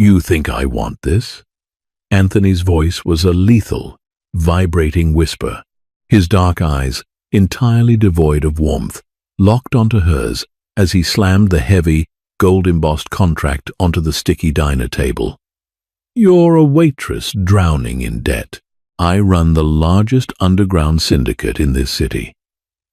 You think I want this? Anthony's voice was a lethal, vibrating whisper. His dark eyes, entirely devoid of warmth, locked onto hers as he slammed the heavy, gold-embossed contract onto the sticky diner table. You're a waitress drowning in debt. I run the largest underground syndicate in this city.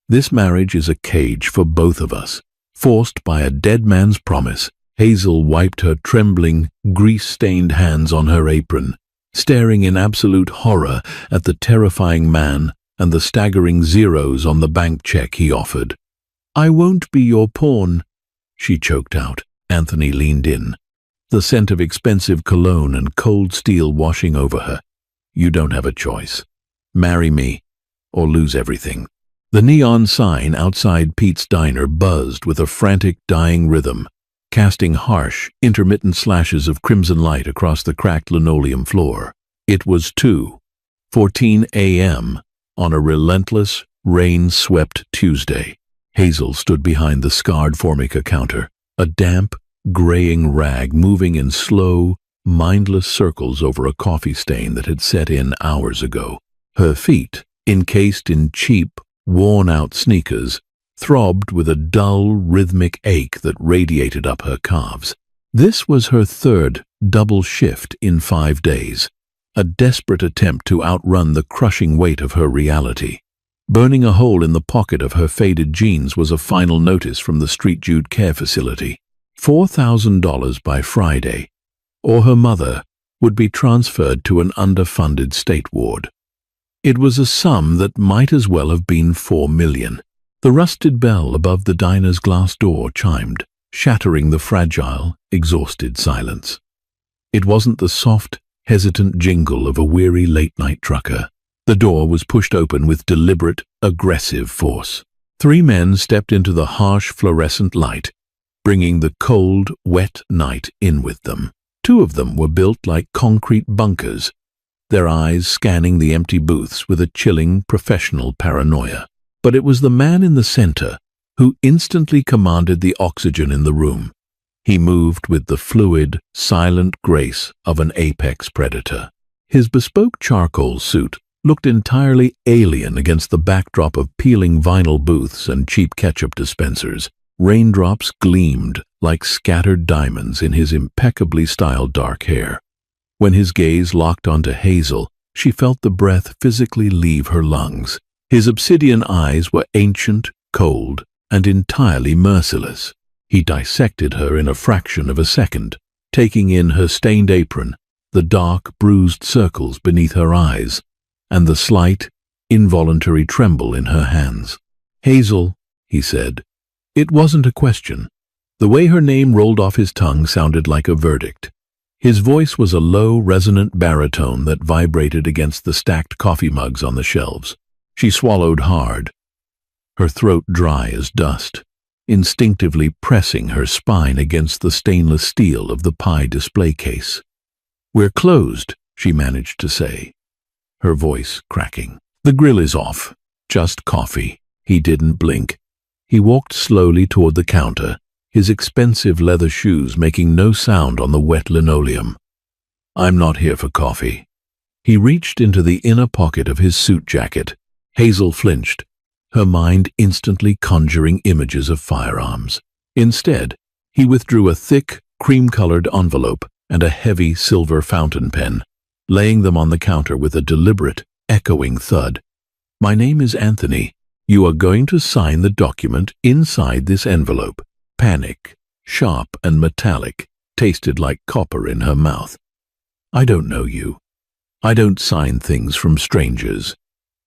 This marriage is a cage for both of us. Forced by a dead man's promise, Hazel wiped her trembling, grease-stained hands on her apron, staring in absolute horror at the terrifying man and the staggering zeros on the bank check he offered. I won't be your pawn, she choked out. Anthony leaned in, the scent of expensive cologne and cold steel washing over her. You don't have a choice. Marry me, or lose everything. The neon sign outside Pete's diner buzzed with a frantic, dying rhythm, casting harsh, intermittent slashes of crimson light across the cracked linoleum floor. It was 2:14 a.m. on a relentless, rain-swept Tuesday. Hazel stood behind the scarred Formica counter, a damp, graying rag moving in slow, mindless circles over a coffee stain that had set in hours ago. Her feet, encased in cheap, worn-out sneakers, throbbed with a dull, rhythmic ache that radiated up her calves. This was her third double shift in 5 days, a desperate attempt to outrun the crushing weight of her reality. Burning a hole in the pocket of her faded jeans was a final notice from the Street Jude Care Facility. $4,000 by Friday, or her mother would be transferred to an underfunded state ward. It was a sum that might as well have been $4 million. The rusted bell above the diner's glass door chimed, shattering the fragile, exhausted silence. It wasn't the soft, hesitant jingle of a weary late-night trucker. The door was pushed open with deliberate, aggressive force. 3 men stepped into the harsh fluorescent light, bringing the cold, wet night in with them. 2 of them were built like concrete bunkers, their eyes scanning the empty booths with a chilling, professional paranoia. But it was the man in the center who instantly commanded the oxygen in the room. He moved with the fluid, silent grace of an apex predator. His bespoke charcoal suit looked entirely alien against the backdrop of peeling vinyl booths and cheap ketchup dispensers. Raindrops gleamed like scattered diamonds in his impeccably styled dark hair. When his gaze locked onto Hazel, she felt the breath physically leave her lungs. His obsidian eyes were ancient, cold, and entirely merciless. He dissected her in a fraction of a second, taking in her stained apron, the dark, bruised circles beneath her eyes, and the slight, involuntary tremble in her hands. Hazel, he said. It wasn't a question. The way her name rolled off his tongue sounded like a verdict. His voice was a low, resonant baritone that vibrated against the stacked coffee mugs on the shelves. She swallowed hard, her throat dry as dust, instinctively pressing her spine against the stainless steel of the pie display case. We're closed, she managed to say, her voice cracking. The grill is off. Just coffee. He didn't blink. He walked slowly toward the counter, his expensive leather shoes making no sound on the wet linoleum. I'm not here for coffee. He reached into the inner pocket of his suit jacket. Hazel flinched, her mind instantly conjuring images of firearms. Instead, he withdrew a thick, cream-colored envelope and a heavy silver fountain pen, laying them on the counter with a deliberate, echoing thud. My name is Anthony. You are going to sign the document inside this envelope. Panic, sharp and metallic, tasted like copper in her mouth. I don't know you. I don't sign things from strangers.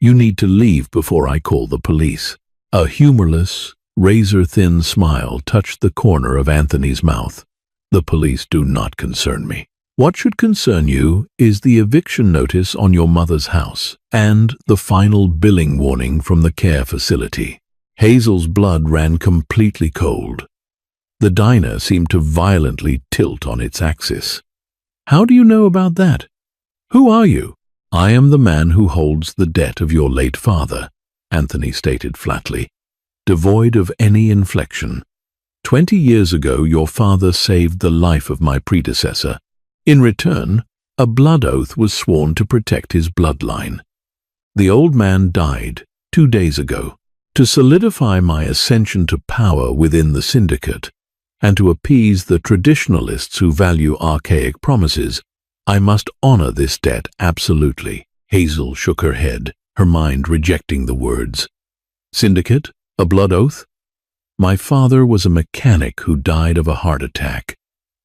You need to leave before I call the police. A humorless, razor-thin smile touched the corner of Anthony's mouth. The police do not concern me. What should concern you is the eviction notice on your mother's house and the final billing warning from the care facility. Hazel's blood ran completely cold. The diner seemed to violently tilt on its axis. How do you know about that? Who are you? I am the man who holds the debt of your late father, Anthony stated flatly, devoid of any inflection. 20 years ago, your father saved the life of my predecessor, In return, a blood oath was sworn to protect his bloodline. The old man died 2 days ago. To solidify my ascension to power within the syndicate, and to appease the traditionalists who value archaic promises, I must honor this debt absolutely. Hazel shook her head, her mind rejecting the words. Syndicate? A blood oath? My father was a mechanic who died of a heart attack.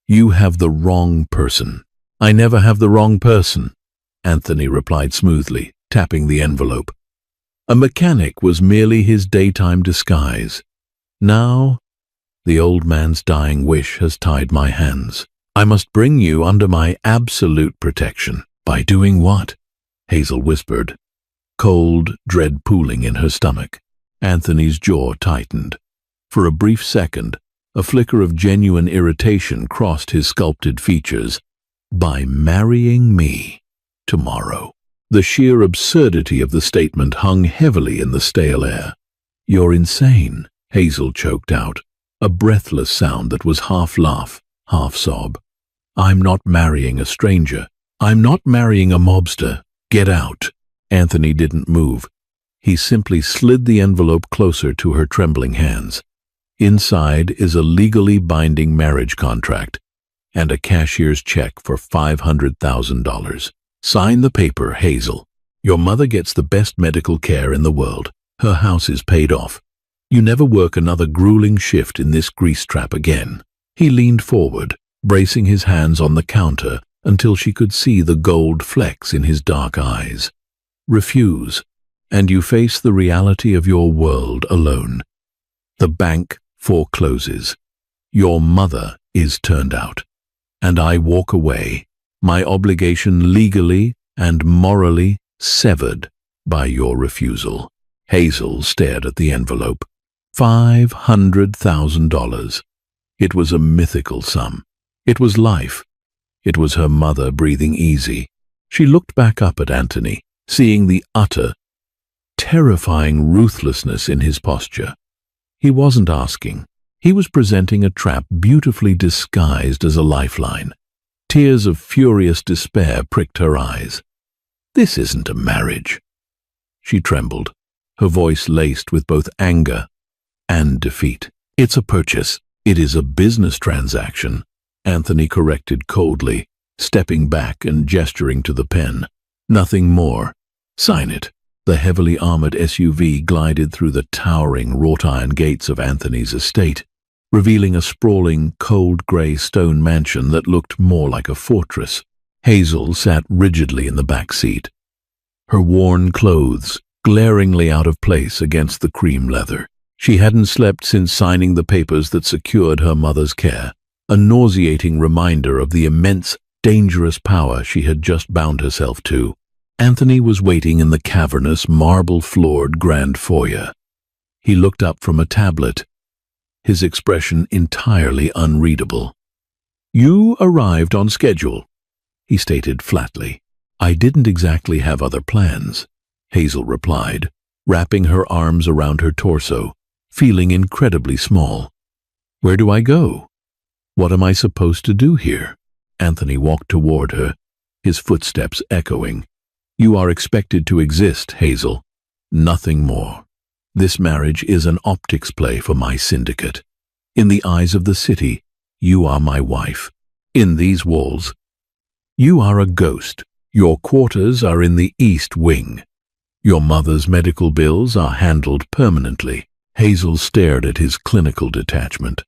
You have the wrong person. I never have the wrong person, Anthony replied smoothly, tapping the envelope. A mechanic was merely his daytime disguise. Now, the old man's dying wish has tied my hands. I must bring you under my absolute protection. By doing what? Hazel whispered, cold dread pooling in her stomach. Anthony's jaw tightened. For a brief second, a flicker of genuine irritation crossed his sculpted features. By marrying me tomorrow. The sheer absurdity of the statement hung heavily in the stale air. You're insane, Hazel choked out, a breathless sound that was half laugh, half sob. I'm not marrying a stranger. I'm not marrying a mobster. Get out. Anthony didn't move. He simply slid the envelope closer to her trembling hands. Inside is a legally binding marriage contract and a cashier's check for $500,000. Sign the paper, Hazel. Your mother gets the best medical care in the world. Her house is paid off. You never work another grueling shift in this grease trap again. He leaned forward, bracing his hands on the counter until she could see the gold flecks in his dark eyes. Refuse, and you face the reality of your world alone. The bank forecloses. Your mother is turned out. And I walk away, my obligation legally and morally severed by your refusal. Hazel stared at the envelope. $500,000. It was a mythical sum. It was life. It was her mother breathing easy. She looked back up at Anthony, seeing the utter, terrifying ruthlessness in his posture. He wasn't asking. He was presenting a trap beautifully disguised as a lifeline. Tears of furious despair pricked her eyes. This isn't a marriage. She trembled, her voice laced with both anger and defeat. It's a purchase. It is a business transaction, Anthony corrected coldly, stepping back and gesturing to the pen. Nothing more. Sign it. The heavily armored SUV glided through the towering wrought-iron gates of Anthony's estate, revealing a sprawling, cold grey stone mansion that looked more like a fortress. Hazel sat rigidly in the back seat, her worn clothes glaringly out of place against the cream leather. She hadn't slept since signing the papers that secured her mother's care, a nauseating reminder of the immense, dangerous power she had just bound herself to. Anthony was waiting in the cavernous, marble-floored grand foyer. He looked up from a tablet, his expression entirely unreadable. You arrived on schedule, he stated flatly. I didn't exactly have other plans, Hazel replied, wrapping her arms around her torso, feeling incredibly small. Where do I go? What am I supposed to do here? Anthony walked toward her, his footsteps echoing. You are expected to exist, Hazel. Nothing more. This marriage is an optics play for my syndicate. In the eyes of the city, you are my wife. In these walls, you are a ghost. Your quarters are in the East Wing. Your mother's medical bills are handled permanently. Hazel stared at his clinical detachment.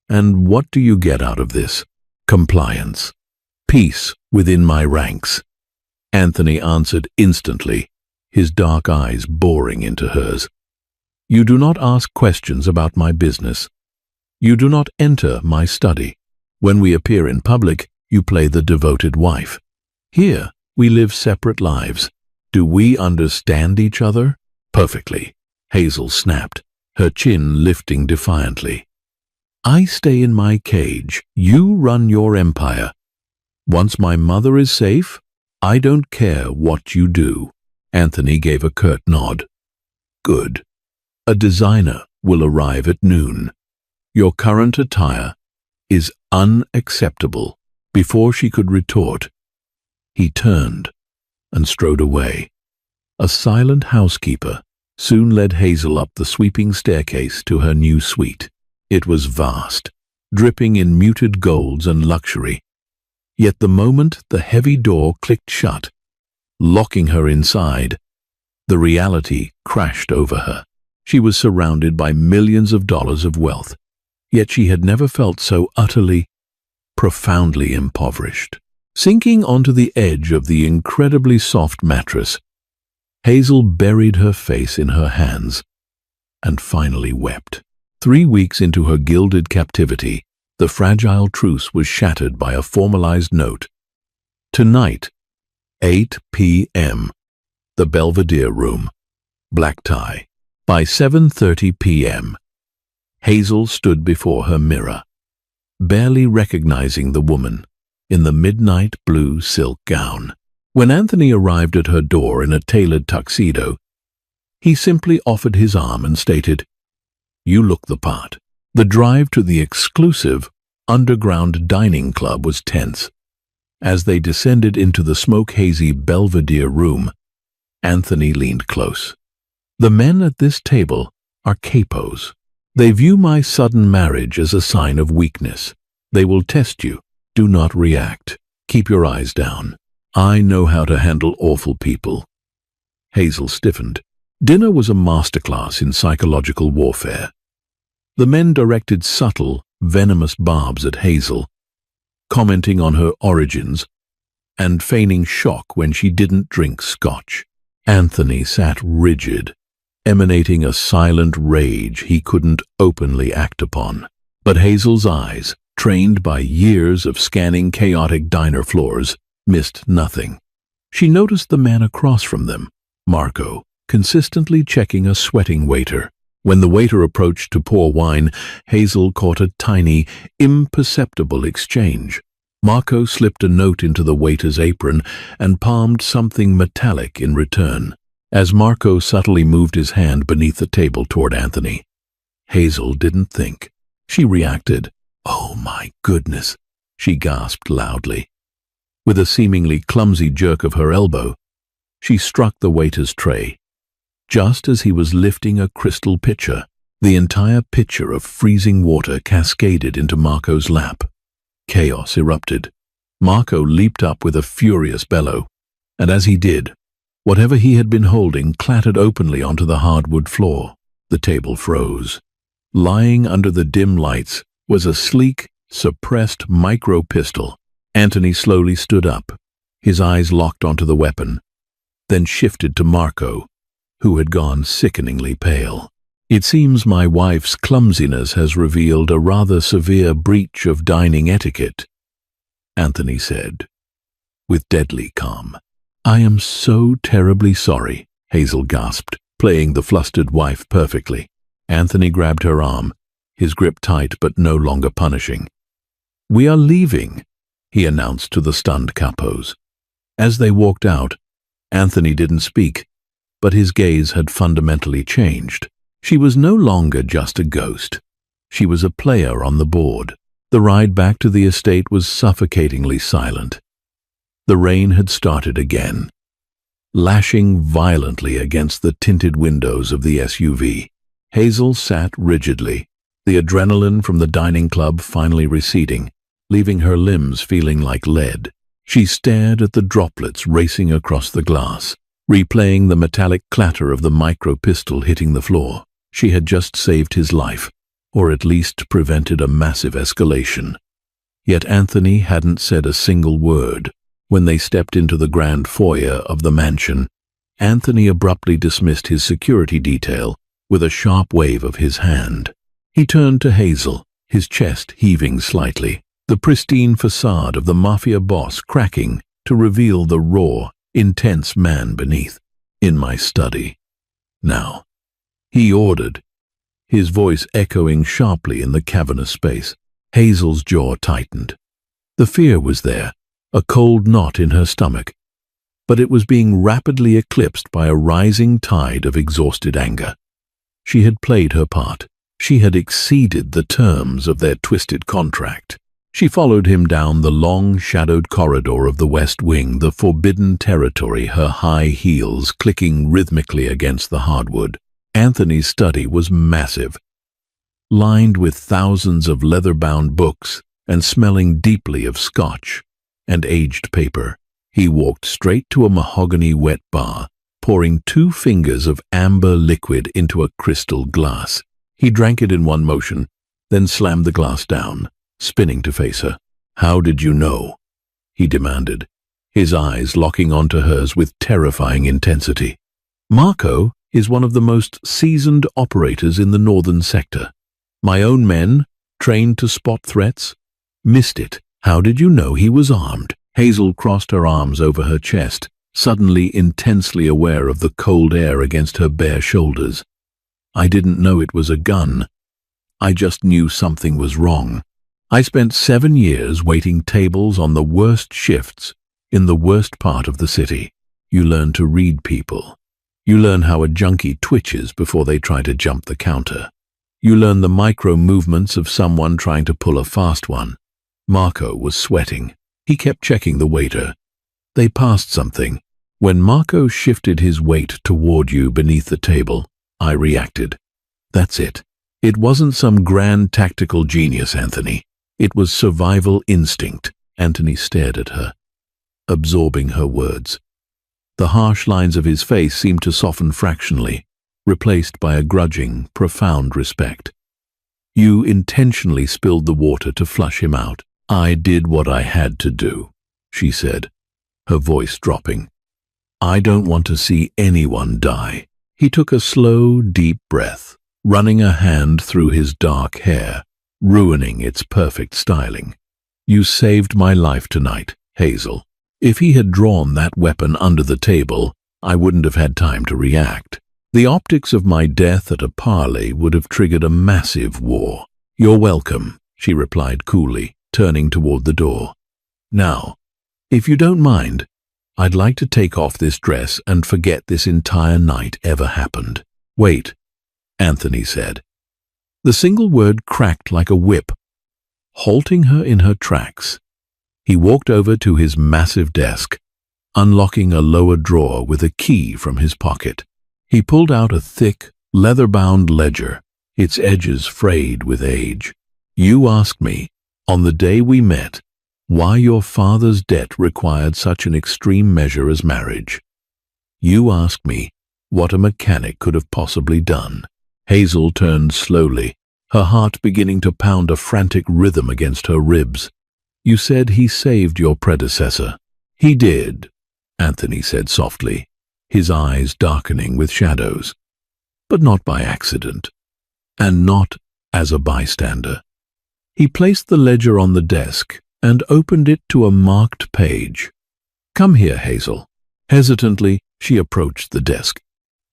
And what do you get out of this? Compliance. Peace within my ranks. Anthony answered instantly, his dark eyes boring into hers. You do not ask questions about my business. You do not enter my study. When we appear in public, you play the devoted wife. Here, we live separate lives. Do we understand each other? Perfectly, Hazel snapped, her chin lifting defiantly. I stay in my cage. You run your empire. Once my mother is safe, I don't care what you do. Anthony gave a curt nod. Good. A designer will arrive at noon. Your current attire is unacceptable. Before she could retort, he turned and strode away. A silent housekeeper soon led Hazel up the sweeping staircase to her new suite. It was vast, dripping in muted golds and luxury. Yet the moment the heavy door clicked shut, locking her inside, the reality crashed over her. She was surrounded by millions of dollars of wealth, yet she had never felt so utterly, profoundly impoverished. Sinking onto the edge of the incredibly soft mattress, Hazel buried her face in her hands and finally wept. 3 weeks into her gilded captivity, the fragile truce was shattered by a formalized note. Tonight, 8 p.m., the Belvedere Room, black tie. By 7:30 p.m., Hazel stood before her mirror, barely recognizing the woman in the midnight blue silk gown. When Anthony arrived at her door in a tailored tuxedo, he simply offered his arm and stated, "You look the part." The drive to the exclusive underground dining club was tense. As they descended into the smoke-hazy Belvedere Room, Anthony leaned close. "The men at this table are capos. They view my sudden marriage as a sign of weakness. They will test you. Do not react. Keep your eyes down. I know how to handle awful people." Hazel stiffened. Dinner was a masterclass in psychological warfare. The men directed subtle, venomous barbs at Hazel, commenting on her origins and feigning shock when she didn't drink scotch. Anthony sat rigid, emanating a silent rage he couldn't openly act upon. But Hazel's eyes, trained by years of scanning chaotic diner floors, missed nothing. She noticed the man across from them, Marco, consistently checking a sweating waiter. When the waiter approached to pour wine, Hazel caught a tiny, imperceptible exchange. Marco slipped a note into the waiter's apron and palmed something metallic in return. As Marco subtly moved his hand beneath the table toward Anthony, Hazel didn't think. She reacted. "Oh my goodness," she gasped loudly. With a seemingly clumsy jerk of her elbow, she struck the waiter's tray. Just as he was lifting a crystal pitcher, the entire pitcher of freezing water cascaded into Marco's lap. Chaos erupted. Marco leaped up with a furious bellow, and as he did, whatever he had been holding clattered openly onto the hardwood floor. The table froze. Lying under the dim lights was a sleek, suppressed micro-pistol. Anthony slowly stood up, his eyes locked onto the weapon, then shifted to Marco, who had gone sickeningly pale. "It seems my wife's clumsiness has revealed a rather severe breach of dining etiquette," Anthony said, with deadly calm. "I am so terribly sorry," Hazel gasped, playing the flustered wife perfectly. Anthony grabbed her arm, his grip tight but no longer punishing. "We are leaving," he announced to the stunned capos. As they walked out, Anthony didn't speak, but his gaze had fundamentally changed. She was no longer just a ghost. She was a player on the board. The ride back to the estate was suffocatingly silent. The rain had started again, lashing violently against the tinted windows of the SUV. Hazel sat rigidly, the adrenaline from the dining club finally receding, leaving her limbs feeling like lead. She stared at the droplets racing across the glass, replaying the metallic clatter of the micro-pistol hitting the floor. She had just saved his life, or at least prevented a massive escalation. Yet Anthony hadn't said a single word. When they stepped into the grand foyer of the mansion, Anthony abruptly dismissed his security detail with a sharp wave of his hand. He turned to Hazel, his chest heaving slightly, the pristine facade of the Mafia Boss cracking to reveal the raw, intense man beneath. "In my study. Now," he ordered, his voice echoing sharply in the cavernous space. Hazel's jaw tightened. The fear was there, a cold knot in her stomach, but it was being rapidly eclipsed by a rising tide of exhausted anger. She had played her part. She had exceeded the terms of their twisted contract. She followed him down the long, shadowed corridor of the West Wing, the forbidden territory, her high heels clicking rhythmically against the hardwood. Anthony's study was massive, lined with thousands of leather-bound books and smelling deeply of scotch and aged paper. He walked straight to a mahogany wet bar, pouring 2 fingers of amber liquid into a crystal glass. He drank it in one motion, then slammed the glass down, spinning to face her. "How did you know?" he demanded, his eyes locking onto hers with terrifying intensity. "Marco is one of the most seasoned operators in the northern sector. My own men, trained to spot threats, missed it. How did you know he was armed?" Hazel crossed her arms over her chest, suddenly intensely aware of the cold air against her bare shoulders. "I didn't know it was a gun. I just knew something was wrong. I spent 7 years waiting tables on the worst shifts in the worst part of the city. You learn to read people. You learn how a junkie twitches before they try to jump the counter. You learn the micro movements of someone trying to pull a fast one." Marco was sweating. He kept checking the waiter. They passed something. When Marco shifted his weight toward you beneath the table, I reacted. That's it. It wasn't some grand tactical genius, Anthony. It was survival instinct. Anthony stared at her, absorbing her words. The harsh lines of his face seemed to soften fractionally, replaced by a grudging, profound respect. "You intentionally spilled the water to flush him out." "I did what I had to do," she said, her voice dropping. "I don't want to see anyone die." He took a slow, deep breath, running a hand through his dark hair, ruining its perfect styling. "You saved my life tonight, Hazel. If he had drawn that weapon under the table, I wouldn't have had time to react. The optics of my death at a parley would have triggered a massive war." "You're welcome," she replied coolly, turning toward the door. "Now, if you don't mind, I'd like to take off this dress and forget this entire night ever happened." "Wait," Anthony said. The single word cracked like a whip, halting her in her tracks. He walked over to his massive desk, unlocking a lower drawer with a key from his pocket. He pulled out a thick, leather-bound ledger, its edges frayed with age. "You asked me, on the day we met, why your father's debt required such an extreme measure as marriage. You asked me what a mechanic could have possibly done." Hazel turned slowly, her heart beginning to pound a frantic rhythm against her ribs. "You said he saved your predecessor." "He did," Anthony said softly, his eyes darkening with shadows. "But not by accident, and not as a bystander." He placed the ledger on the desk and opened it to a marked page. "Come here, Hazel." Hesitantly, she approached the desk.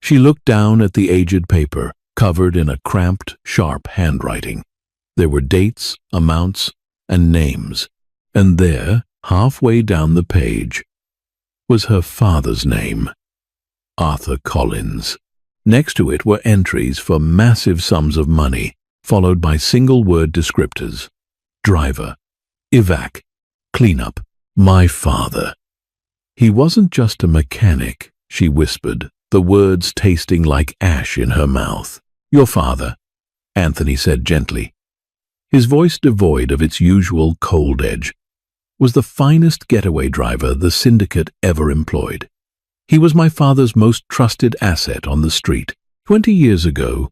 She looked down at the aged paper, covered in a cramped, sharp handwriting. There were dates, amounts, and names, and there, halfway down the page, was her father's name, Arthur Collins. Next to it were entries for massive sums of money, followed by single-word descriptors. Driver, evac, cleanup, my father. "He wasn't just a mechanic," she whispered, the words tasting like ash in her mouth. "Your father," Anthony said gently, his voice devoid of its usual cold edge, "was the finest getaway driver the syndicate ever employed. He was my father's most trusted asset on the street. 20 years ago,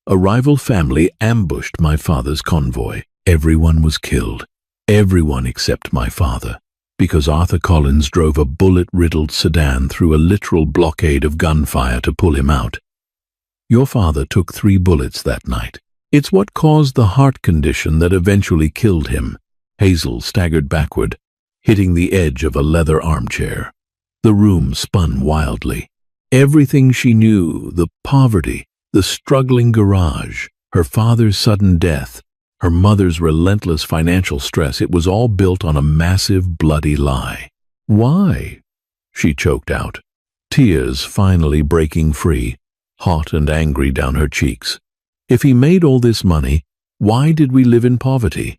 a rival family ambushed my father's convoy. Everyone was killed. Everyone except my father, because Arthur Collins drove a bullet-riddled sedan through a literal blockade of gunfire to pull him out. Your father took 3 bullets that night. It's what caused the heart condition that eventually killed him." Hazel staggered backward, hitting the edge of a leather armchair. The room spun wildly. Everything she knew, the poverty, the struggling garage, her father's sudden death, her mother's relentless financial stress, it was all built on a massive, bloody lie. "Why?" she choked out, tears finally breaking free, hot and angry down her cheeks. "If he made all this money, why did we live in poverty?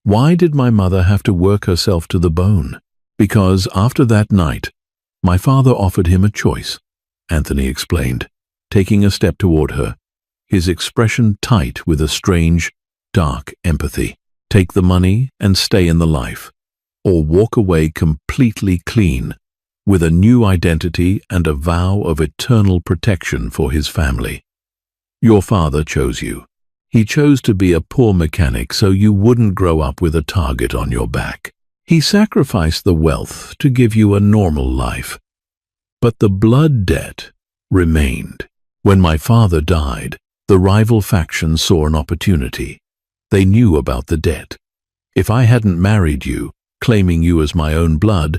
Why did my mother have to work herself to the bone? Because after that night, my father offered him a choice, Anthony explained, taking a step toward her, his expression tight with a strange, dark empathy. Take the money and stay in the life, or walk away completely clean, with a new identity and a vow of eternal protection for his family. Your father chose you. He chose to be a poor mechanic so you wouldn't grow up with a target on your back. He sacrificed the wealth to give you a normal life. But the blood debt remained. When my father died, the rival faction saw an opportunity. They knew about the debt. If I hadn't married you, claiming you as my own blood,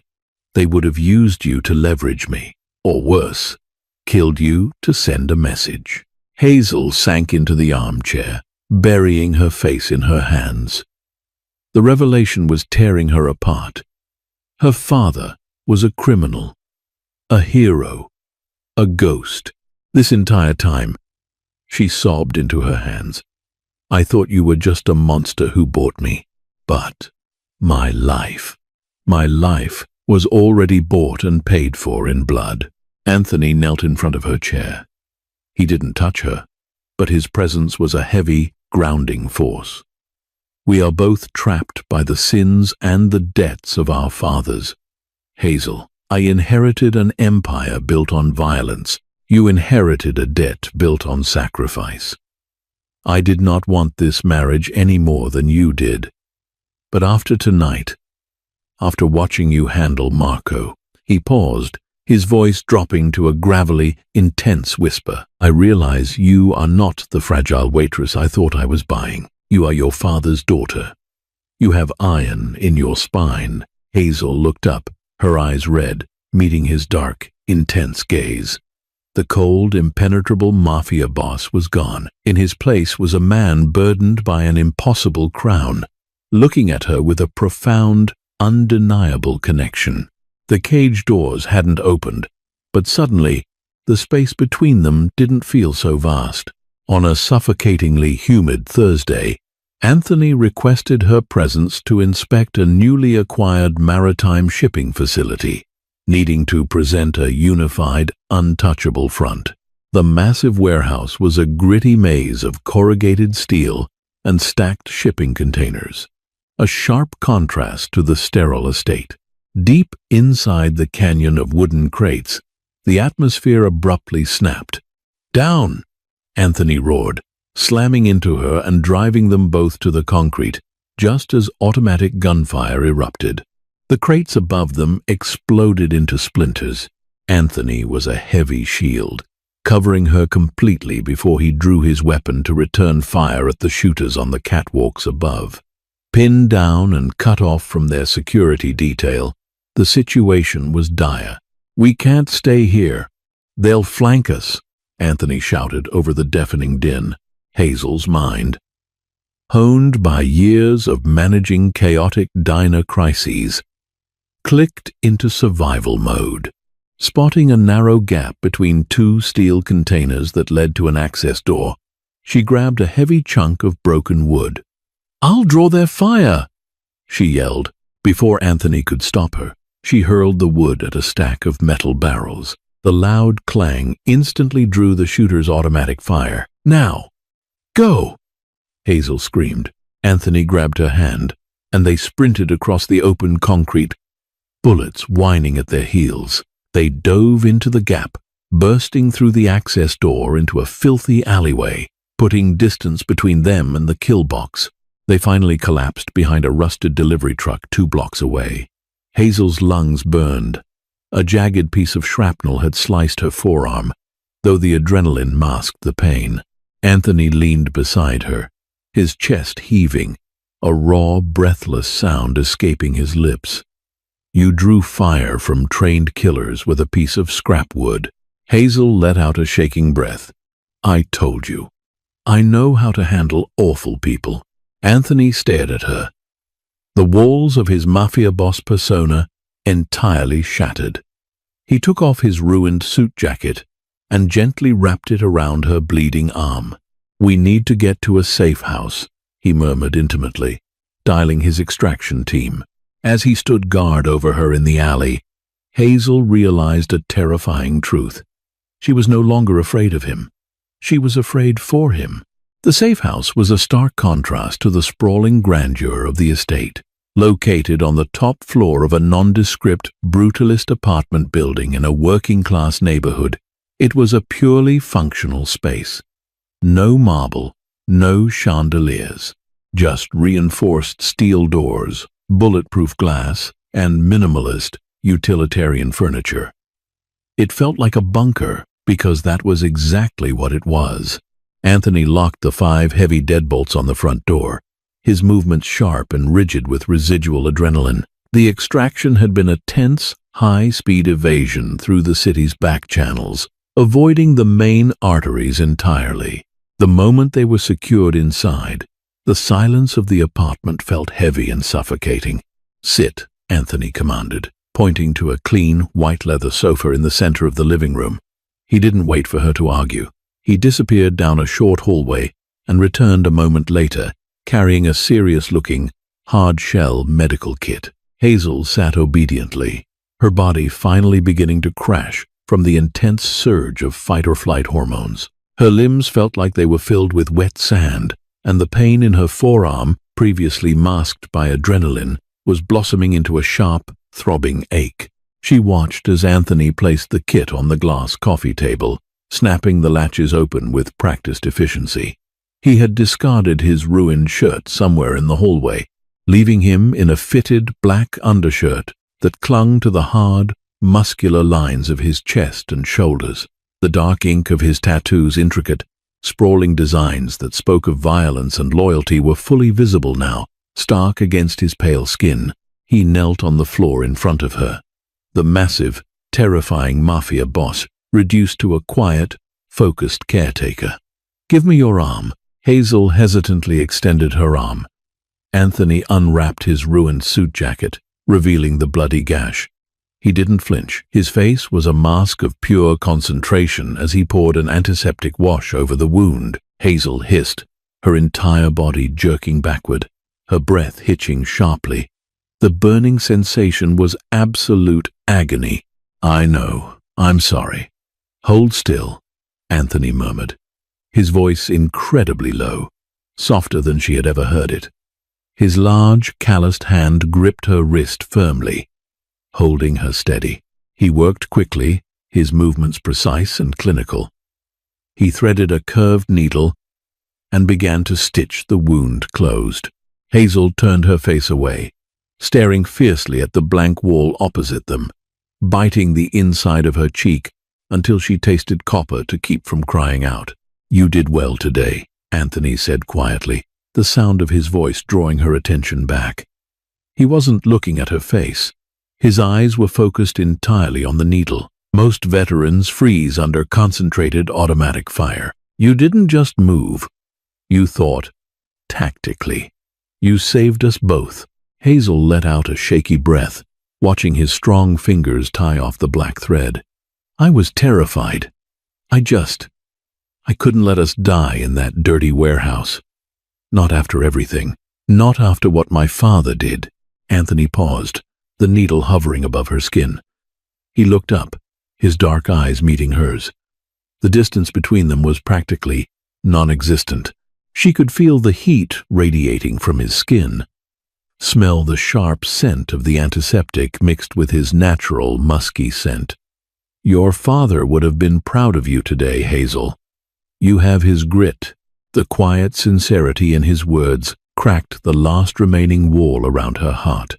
they would have used you to leverage me, or worse, killed you to send a message. Hazel sank into the armchair, burying her face in her hands. The revelation was tearing her apart. Her father was a criminal, a hero, a ghost. This entire time, she sobbed into her hands. I thought you were just a monster who bought me. But my life was already bought and paid for in blood. Anthony knelt in front of her chair. He didn't touch her, but his presence was a heavy, grounding force. We are both trapped by the sins and the debts of our fathers. Hazel, I inherited an empire built on violence. You inherited a debt built on sacrifice. I did not want this marriage any more than you did. But after tonight, after watching you handle Marco, he paused, his voice dropping to a gravelly, intense whisper. I realize you are not the fragile waitress I thought I was buying. You are your father's daughter. You have iron in your spine. Hazel looked up, her eyes red, meeting his dark, intense gaze. The cold, impenetrable mafia boss was gone. In his place was a man burdened by an impossible crown, looking at her with a profound, undeniable connection. The cage doors hadn't opened, but suddenly, the space between them didn't feel so vast. On a suffocatingly humid Thursday, Anthony requested her presence to inspect a newly acquired maritime shipping facility, needing to present a unified, untouchable front. The massive warehouse was a gritty maze of corrugated steel and stacked shipping containers, a sharp contrast to the sterile estate. Deep inside the canyon of wooden crates, the atmosphere abruptly snapped. "Down!" Anthony roared, slamming into her and driving them both to the concrete, just as automatic gunfire erupted. The crates above them exploded into splinters. Anthony was a heavy shield, covering her completely before he drew his weapon to return fire at the shooters on the catwalks above. Pinned down and cut off from their security detail, the situation was dire. "We can't stay here. They'll flank us," Anthony shouted over the deafening din. Hazel's mind, honed by years of managing chaotic diner crises, clicked into survival mode. Spotting a narrow gap between two steel containers that led to an access door, she grabbed a heavy chunk of broken wood. "I'll draw their fire!" she yelled. Before Anthony could stop her, she hurled the wood at a stack of metal barrels. The loud clang instantly drew the shooter's automatic fire. "Now! Go!" Hazel screamed. Anthony grabbed her hand, and they sprinted across the open concrete, bullets whining at their heels. They dove into the gap, bursting through the access door into a filthy alleyway, putting distance between them and the kill box. They finally collapsed behind a rusted delivery truck 2 blocks away. Hazel's lungs burned. A jagged piece of shrapnel had sliced her forearm, though the adrenaline masked the pain. Anthony leaned beside her, his chest heaving, a raw, breathless sound escaping his lips. "You drew fire from trained killers with a piece of scrap wood." Hazel let out a shaking breath. "I told you. I know how to handle awful people." Anthony stared at her, the walls of his Mafia Boss persona entirely shattered. He took off his ruined suit jacket and gently wrapped it around her bleeding arm. "We need to get to a safe house," he murmured intimately. dialing his extraction team. As he stood guard over her in the alley, Hazel realized a terrifying truth. She was no longer afraid of him. She was afraid for him. The safe house was a stark contrast to the sprawling grandeur of the estate. Located on the top floor of a nondescript, brutalist apartment building in a working-class neighborhood, it was a purely functional space. No marble, no chandeliers, just reinforced steel doors, bulletproof glass, and minimalist, utilitarian furniture. It felt like a bunker because that was exactly what it was. Anthony locked the 5 heavy deadbolts on the front door, his movements sharp and rigid with residual adrenaline. The extraction had been a tense, high-speed evasion through the city's back channels, avoiding the main arteries entirely. The moment they were secured inside, the silence of the apartment felt heavy and suffocating. "Sit," Anthony commanded, pointing to a clean, white leather sofa in the center of the living room. He didn't wait for her to argue. He disappeared down a short hallway and returned a moment later, carrying a serious-looking, hard-shell medical kit. Hazel sat obediently, her body finally beginning to crash from the intense surge of fight-or-flight hormones. Her limbs felt like they were filled with wet sand, and the pain in her forearm, previously masked by adrenaline, was blossoming into a sharp, throbbing ache. She watched as Anthony placed the kit on the glass coffee table, snapping the latches open with practiced efficiency. He had discarded his ruined shirt somewhere in the hallway, leaving him in a fitted black undershirt that clung to the hard, muscular lines of his chest and shoulders. The dark ink of his tattoos' intricate, sprawling designs that spoke of violence and loyalty were fully visible now, stark against his pale skin. He knelt on the floor in front of her, the massive, terrifying Mafia Boss reduced to a quiet, focused caretaker. "Give me your arm." Hazel hesitantly extended her arm. Anthony unwrapped his ruined suit jacket, revealing the bloody gash. He didn't flinch. His face was a mask of pure concentration as he poured an antiseptic wash over the wound. Hazel hissed, her entire body jerking backward, her breath hitching sharply. The burning sensation was absolute agony. "I know. I'm sorry." "Hold still," Anthony murmured, his voice incredibly low, softer than she had ever heard it. His large, calloused hand gripped her wrist firmly, holding her steady. He worked quickly, his movements precise and clinical. He threaded a curved needle and began to stitch the wound closed. Hazel turned her face away, staring fiercely at the blank wall opposite them, biting the inside of her cheek until she tasted copper to keep from crying out. "You did well today," Anthony said quietly, the sound of his voice drawing her attention back. He wasn't looking at her face. His eyes were focused entirely on the needle. Most veterans freeze under concentrated automatic fire. "You didn't just move. You thought tactically. You saved us both." Hazel let out a shaky breath, watching his strong fingers tie off the black thread. "I was terrified. I couldn't let us die in that dirty warehouse. Not after everything. Not after what my father did." Anthony paused, the needle hovering above her skin. He looked up, his dark eyes meeting hers. The distance between them was practically non-existent. She could feel the heat radiating from his skin, smell the sharp scent of the antiseptic mixed with his natural musky scent. "Your father would have been proud of you today, Hazel. You have his grit." The quiet sincerity in his words cracked the last remaining wall around her heart.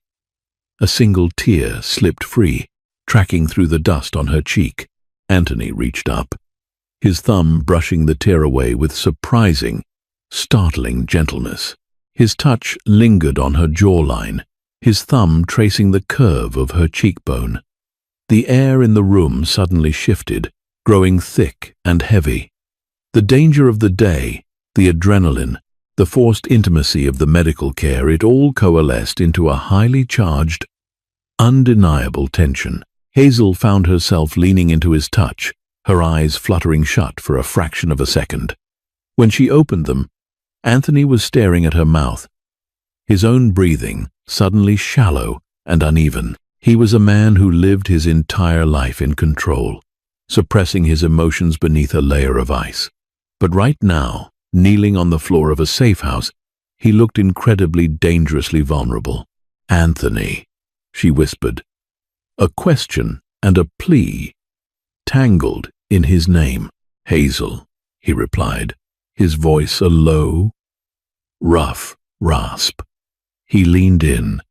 A single tear slipped free, tracking through the dust on her cheek. Anthony reached up, his thumb brushing the tear away with surprising, startling gentleness. His touch lingered on her jawline, his thumb tracing the curve of her cheekbone. The air in the room suddenly shifted, growing thick and heavy. The danger of the day, the adrenaline, the forced intimacy of the medical care, it all coalesced into a highly charged, undeniable tension. Hazel found herself leaning into his touch, her eyes fluttering shut for a fraction of a second. When she opened them, Anthony was staring at her mouth, his own breathing suddenly shallow and uneven. He was a man who lived his entire life in control, suppressing his emotions beneath a layer of ice. But right now, kneeling on the floor of a safe house, he looked incredibly dangerously vulnerable. "Anthony," she whispered. A question and a plea tangled in his name. "Hazel," he replied, his voice a low, rough rasp. He leaned in,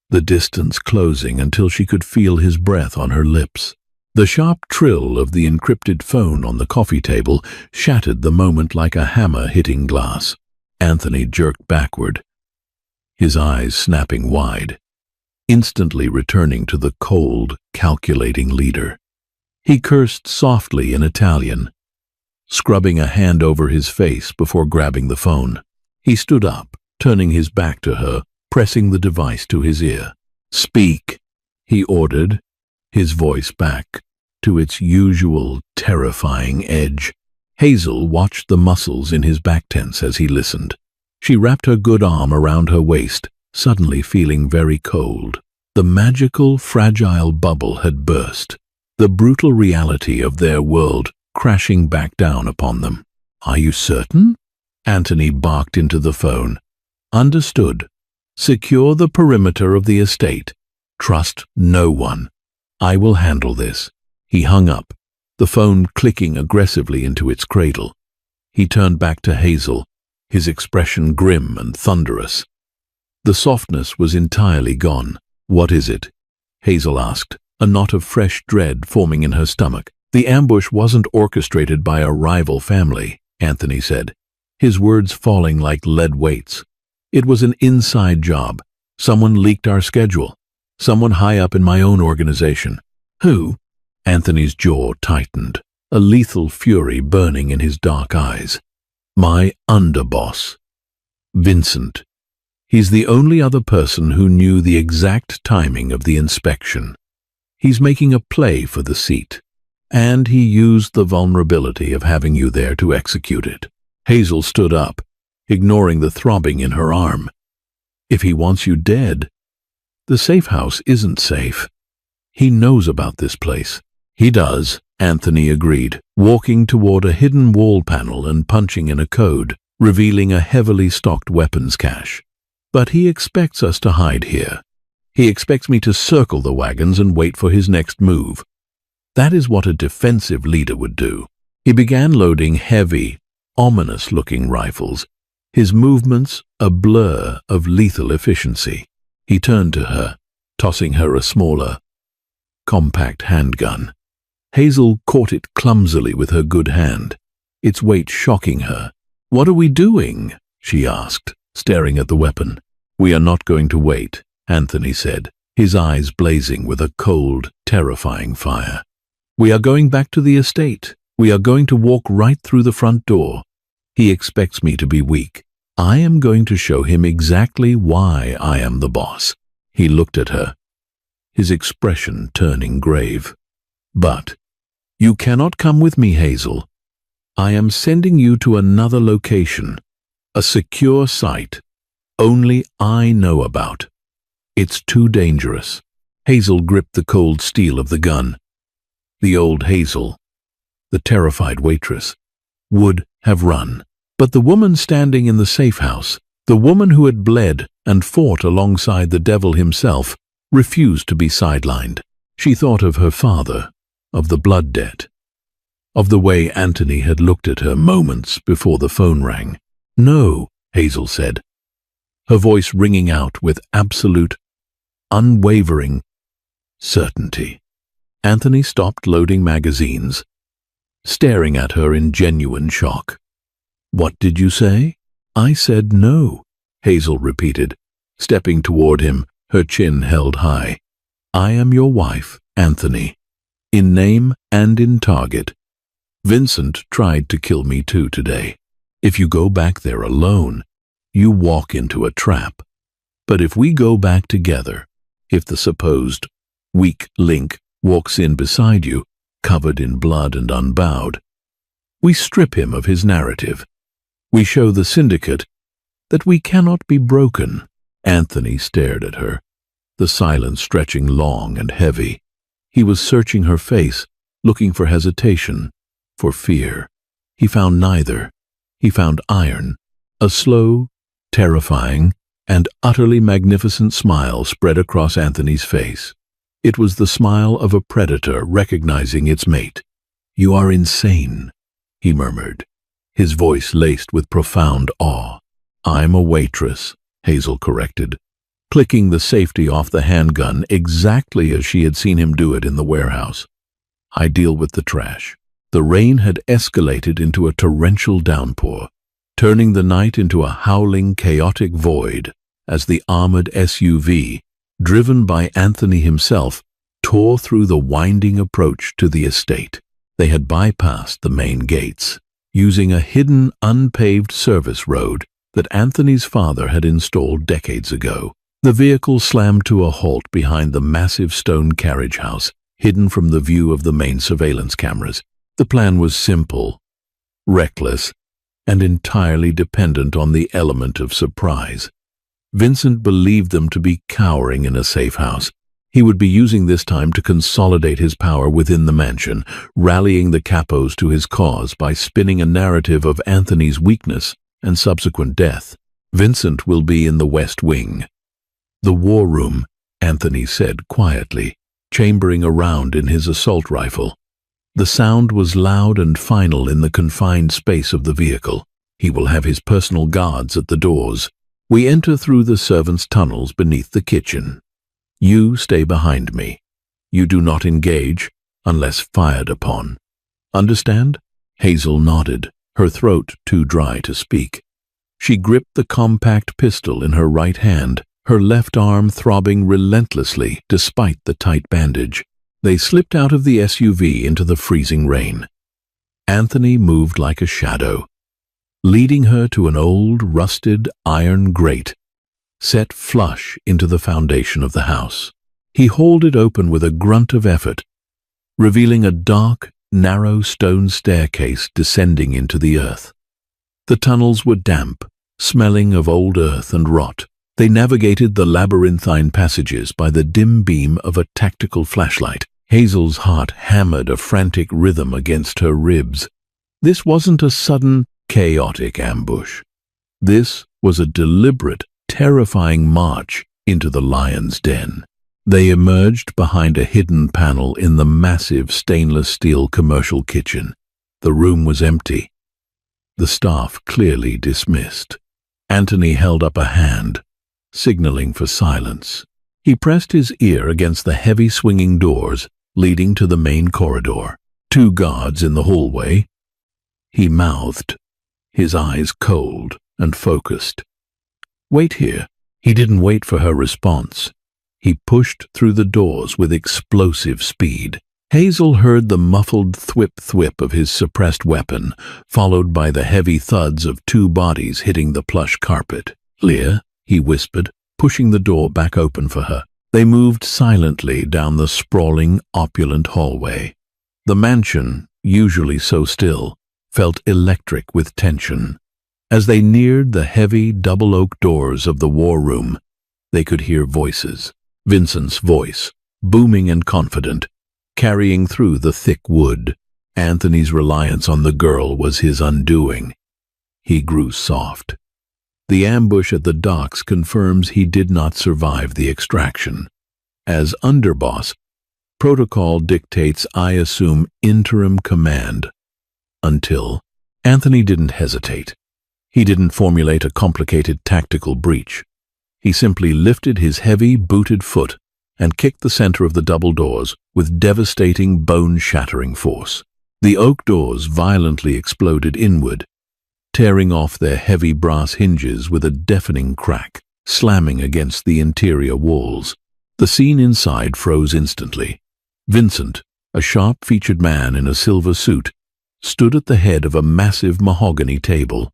the distance closing until she could feel his breath on her lips. The sharp trill of the encrypted phone on the coffee table shattered the moment like a hammer hitting glass. Anthony jerked backward, his eyes snapping wide, instantly returning to the cold, calculating leader. He cursed softly in Italian, scrubbing a hand over his face before grabbing the phone. He stood up, turning his back to her, pressing the device to his ear. "Speak," he ordered, his voice back to its usual terrifying edge. Hazel watched the muscles in his back tense as he listened. She wrapped her good arm around her waist, suddenly feeling very cold. The magical, fragile bubble had burst, the brutal reality of their world crashing back down upon them. "Are you certain?" Anthony barked into the phone. "Understood. Secure the perimeter of the estate. Trust no one. I will handle this." He hung up, the phone clicking aggressively into its cradle. He turned back to Hazel, his expression grim and thunderous. The softness was entirely gone. "What is it?" Hazel asked, a knot of fresh dread forming in her stomach. "The ambush wasn't orchestrated by a rival family," Anthony said, his words falling like lead weights. "It was an inside job. Someone leaked our schedule. Someone high up in my own organization." "Who?" Anthony's jaw tightened, a lethal fury burning in his dark eyes. "My underboss, Vincent. He's the only other person who knew the exact timing of the inspection. He's making a play for the seat, and he used the vulnerability of having you there to execute it." Hazel stood up, ignoring the throbbing in her arm. "If he wants you dead, the safe house isn't safe. He knows about this place." "He does," Anthony agreed, walking toward a hidden wall panel and punching in a code, revealing a heavily stocked weapons cache. "But he expects us to hide here. He expects me to circle the wagons and wait for his next move. That is what a defensive leader would do." He began loading heavy, ominous-looking rifles, his movements a blur of lethal efficiency. He turned to her, tossing her a smaller, compact handgun. Hazel caught it clumsily with her good hand, its weight shocking her. "What are we doing?" she asked, staring at the weapon. "We are not going to wait," Anthony said, his eyes blazing with a cold, terrifying fire. "We are going back to the estate. We are going to walk right through the front door. He expects me to be weak. I am going to show him exactly why I am the boss." He looked at her, his expression turning grave. "But you cannot come with me, Hazel. I am sending you to another location, a secure site only I know about. It's too dangerous." Hazel gripped the cold steel of the gun. The old Hazel, the terrified waitress, would have run. But the woman standing in the safe house, the woman who had bled and fought alongside the devil himself, refused to be sidelined. She thought of her father, of the blood debt, of the way Anthony had looked at her moments before the phone rang. "No," Hazel said, her voice ringing out with absolute, unwavering certainty. Anthony stopped loading magazines, staring at her in genuine shock. "What did you say?" "I said no," Hazel repeated, stepping toward him, her chin held high. "I am your wife, Anthony, in name and in target. Vincent tried to kill me too today. If you go back there alone, you walk into a trap. But if we go back together, if the supposed weak link walks in beside you, covered in blood and unbowed, we strip him of his narrative. We show the syndicate that we cannot be broken." Anthony stared at her, the silence stretching long and heavy. He was searching her face, looking for hesitation, for fear. He found neither. He found iron, a slow, terrifying, and utterly magnificent smile spread across Anthony's face. It was the smile of a predator recognizing its mate. "You are insane," he murmured, his voice laced with profound awe. "I'm a waitress," Hazel corrected, clicking the safety off the handgun exactly as she had seen him do it in the warehouse. "I deal with the trash." The rain had escalated into a torrential downpour, turning the night into a howling, chaotic void as the armored SUV, driven by Anthony himself, tore through the winding approach to the estate. They had bypassed the main gates, using a hidden, unpaved service road that Anthony's father had installed decades ago. The vehicle slammed to a halt behind the massive stone carriage house, hidden from the view of the main surveillance cameras. The plan was simple, reckless, and entirely dependent on the element of surprise. Vincent believed them to be cowering in a safe house. He would be using this time to consolidate his power within the mansion, rallying the capos to his cause by spinning a narrative of Anthony's weakness and subsequent death. "Vincent will be in the West Wing." "The war room," Anthony said quietly, chambering around in his assault rifle. The sound was loud and final in the confined space of the vehicle. "He will have his personal guards at the doors. We enter through the servants' tunnels beneath the kitchen. You stay behind me. You do not engage unless fired upon. Understand?" Hazel nodded, her throat too dry to speak. She gripped the compact pistol in her right hand, her left arm throbbing relentlessly despite the tight bandage. They slipped out of the SUV into the freezing rain. Anthony moved like a shadow, leading her to an old, rusted iron grate set flush into the foundation of the house. He hauled it open with a grunt of effort, revealing a dark, narrow stone staircase descending into the earth. The tunnels were damp, smelling of old earth and rot. They navigated the labyrinthine passages by the dim beam of a tactical flashlight. Hazel's heart hammered a frantic rhythm against her ribs. This wasn't a sudden, chaotic ambush. This was a deliberate, terrifying march into the lion's den. They emerged behind a hidden panel in the massive stainless steel commercial kitchen. The room was empty, the staff clearly dismissed. Anthony held up a hand, signaling for silence. He pressed his ear against the heavy swinging doors leading to the main corridor. 2 guards in the hallway. He mouthed, his eyes cold and focused. "Wait here." He didn't wait for her response. He pushed through the doors with explosive speed. Hazel heard the muffled thwip-thwip of his suppressed weapon, followed by the heavy thuds of 2 bodies hitting the plush carpet. "Leah," he whispered, pushing the door back open for her. They moved silently down the sprawling, opulent hallway. The mansion, usually so still, felt electric with tension. As they neared the heavy double-oak doors of the war room, they could hear voices. Vincent's voice, booming and confident, carrying through the thick wood. Anthony's reliance on the girl was his undoing. He grew soft. The ambush at the docks confirms he did not survive the extraction. As underboss, protocol dictates I assume interim command. Until Anthony didn't hesitate. He didn't formulate a complicated tactical breach. He simply lifted his heavy, booted foot and kicked the center of the double doors with devastating, bone-shattering force. The oak doors violently exploded inward, tearing off their heavy brass hinges with a deafening crack, slamming against the interior walls. The scene inside froze instantly. Vincent, a sharp-featured man in a silver suit, stood at the head of a massive mahogany table.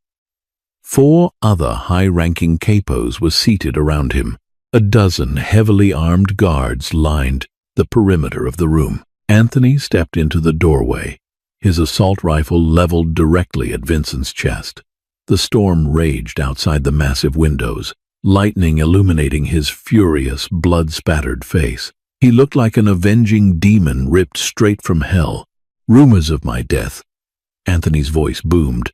4 other high-ranking capos were seated around him. A dozen heavily armed guards lined the perimeter of the room. Anthony stepped into the doorway, his assault rifle leveled directly at Vincent's chest. The storm raged outside the massive windows, lightning illuminating his furious, blood-spattered face. He looked like an avenging demon ripped straight from hell. "Rumors of my death," Anthony's voice boomed,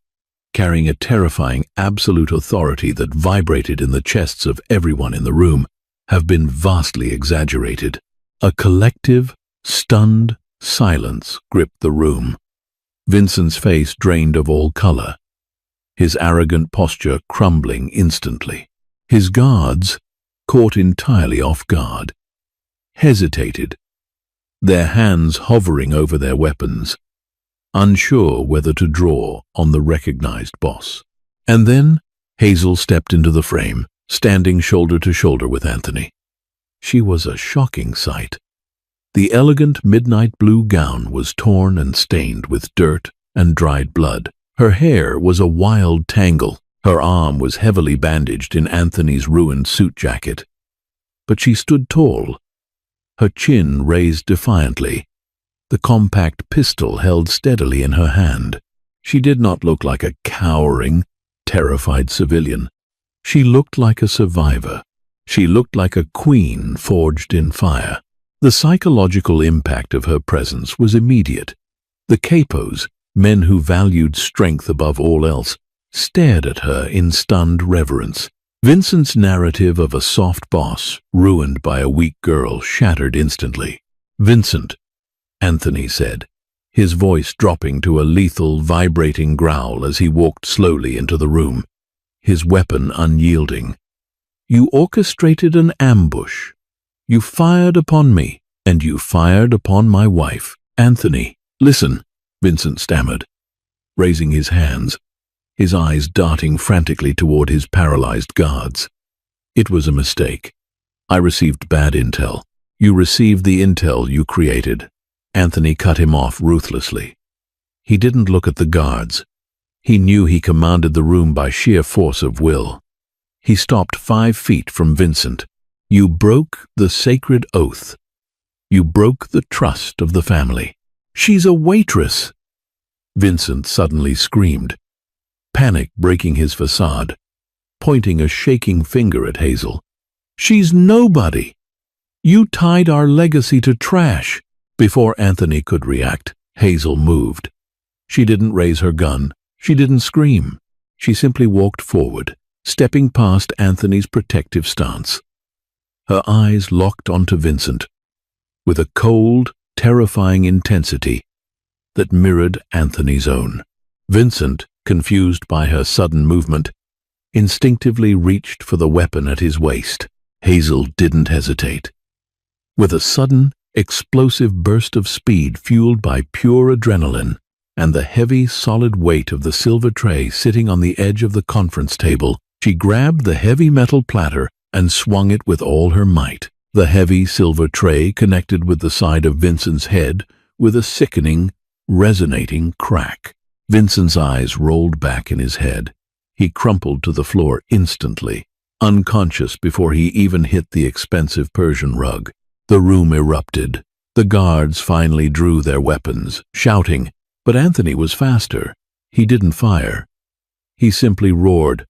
carrying a terrifying absolute authority that vibrated in the chests of everyone in the room, "have been vastly exaggerated." A collective, stunned silence gripped the room. Vincent's face drained of all color, his arrogant posture crumbling instantly. His guards, caught entirely off guard, hesitated, their hands hovering over their weapons, unsure whether to draw on the recognized boss. And then Hazel stepped into the frame, standing shoulder to shoulder with Anthony. She was a shocking sight. The elegant midnight blue gown was torn and stained with dirt and dried blood. Her hair was a wild tangle. Her arm was heavily bandaged in Anthony's ruined suit jacket. But she stood tall, her chin raised defiantly, the compact pistol held steadily in her hand. She did not look like a cowering, terrified civilian. She looked like a survivor. She looked like a queen forged in fire. The psychological impact of her presence was immediate. The capos, men who valued strength above all else, stared at her in stunned reverence. Vincent's narrative of a soft boss, ruined by a weak girl, shattered instantly. "Vincent," Anthony said, his voice dropping to a lethal, vibrating growl as he walked slowly into the room, his weapon unyielding. "You orchestrated an ambush. You fired upon me, and you fired upon my wife." "Anthony, listen," Vincent stammered, raising his hands, his eyes darting frantically toward his paralyzed guards. "It was a mistake. I received bad intel." "You received the intel you created." Anthony cut him off ruthlessly. He didn't look at the guards. He knew he commanded the room by sheer force of will. He stopped 5 feet from Vincent. "You broke the sacred oath. You broke the trust of the family." "She's a waitress!" Vincent suddenly screamed, panic breaking his facade, pointing a shaking finger at Hazel. "She's nobody! You tied our legacy to trash." Before Anthony could react, Hazel moved. She didn't raise her gun. She didn't scream. She simply walked forward, stepping past Anthony's protective stance. Her eyes locked onto Vincent, with a cold, terrifying intensity that mirrored Anthony's own. Vincent, confused by her sudden movement, instinctively reached for the weapon at his waist. Hazel didn't hesitate. With a sudden, explosive burst of speed fueled by pure adrenaline and the heavy, solid weight of the silver tray sitting on the edge of the conference table, she grabbed the heavy metal platter and swung it with all her might. The heavy silver tray connected with the side of Vincent's head with a sickening, resonating crack. Vincent's eyes rolled back in his head. He crumpled to the floor instantly, unconscious before he even hit the expensive Persian rug. The room erupted. The guards finally drew their weapons, shouting, but Anthony was faster. He didn't fire. He simply roared,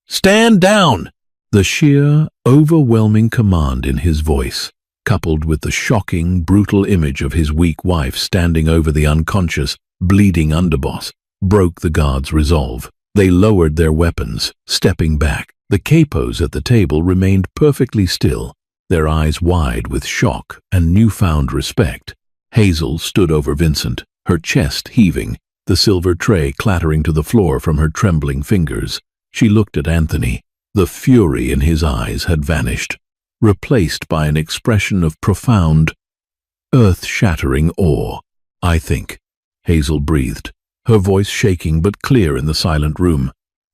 "Stand down!" The sheer, overwhelming command in his voice, coupled with the shocking, brutal image of his weak wife standing over the unconscious, bleeding underboss, broke the guards' resolve. They lowered their weapons, stepping back. The capos at the table remained perfectly still, their eyes wide with shock and newfound respect. Hazel stood over Vincent, her chest heaving, the silver tray clattering to the floor from her trembling fingers. She looked at Anthony. The fury in his eyes had vanished, replaced by an expression of profound, earth-shattering awe. "I think," Hazel breathed, her voice shaking but clear in the silent room,